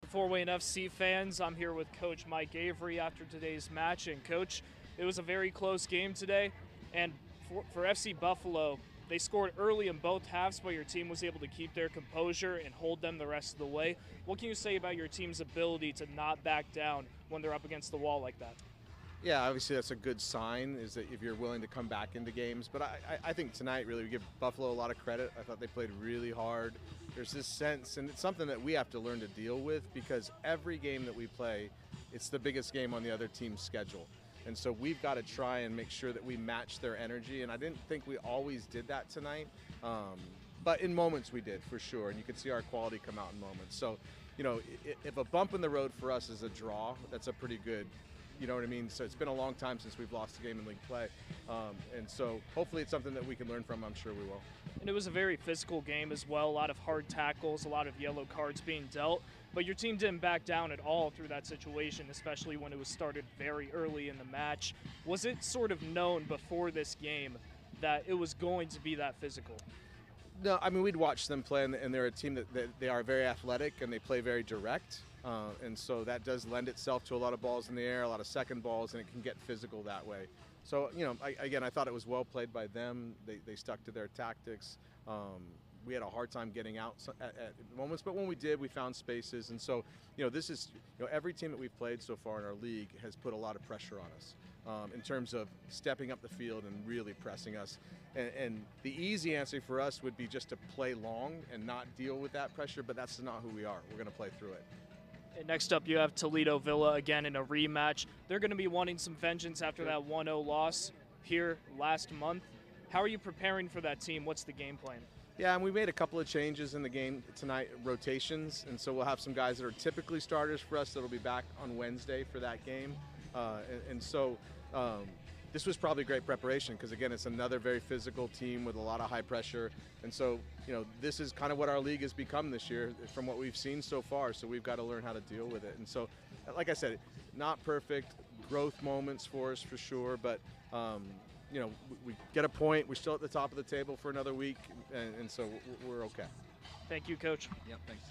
Fort Wayne FC fans, I'm here with Coach Mike Avery after today's match. And Coach, it was a very close game today. And for FC Buffalo, they scored early in both halves, but your team was able to keep their composure and hold them the rest of the way. What can you say about your team's ability to not back down when they're up against the wall like that? Yeah, obviously that's a good sign, is that if you're willing to come back into games. But I think tonight, really, we give Buffalo a lot of credit. I thought they played really hard. There's this sense, and it's something that we have to learn to deal with, because every game that we play, it's the biggest game on the other team's schedule. And so we've got to try and make sure that we match their energy. And I didn't think we always did that tonight. But in moments we did, for sure. And you could see our quality come out in moments. So, you know, if a bump in the road for us is a draw, that's a pretty good, you know what I mean? So it's been a long time since we've lost a game in league play. And so hopefully it's something that we can learn from. I'm sure we will. And it was a very physical game as well. A lot of hard tackles, a lot of yellow cards being dealt. But your team didn't back down at all through that situation, especially when it was started very early in the match. Was it sort of known before this game that it was going to be that physical? No, I mean, we'd watch them play, and they're a team that they are very athletic and they play very direct. And so that does lend itself to a lot of balls in the air, a lot of second balls, and it can get physical that way. So, you know, I thought it was well played by them. They stuck to their tactics. We had a hard time getting out at moments, but when we did, we found spaces. And so, you know, this is, you know, every team that we've played so far in our league has put a lot of pressure on us in terms of stepping up the field and really pressing us. And the easy answer for us would be just to play long and not deal with that pressure, but that's not who we are. We're going to play through it. And next up, you have Toledo Villa again in a rematch. They're going to be wanting some vengeance after that 1-0 loss here last month. How are you preparing for that team? What's the game plan? Yeah, and we made a couple of changes in the game tonight, rotations, and so we'll have some guys that are typically starters for us that'll be back on Wednesday for that game. So this was probably great preparation, because, again, it's another very physical team with a lot of high pressure. And so, you know, this is kind of what our league has become this year from what we've seen so far, so we've got to learn how to deal with it. And so, like I said, not perfect, growth moments for us for sure, but you know, we get a point. We're still at the top of the table for another week, and so we're okay. Thank you, Coach. Yep, thanks.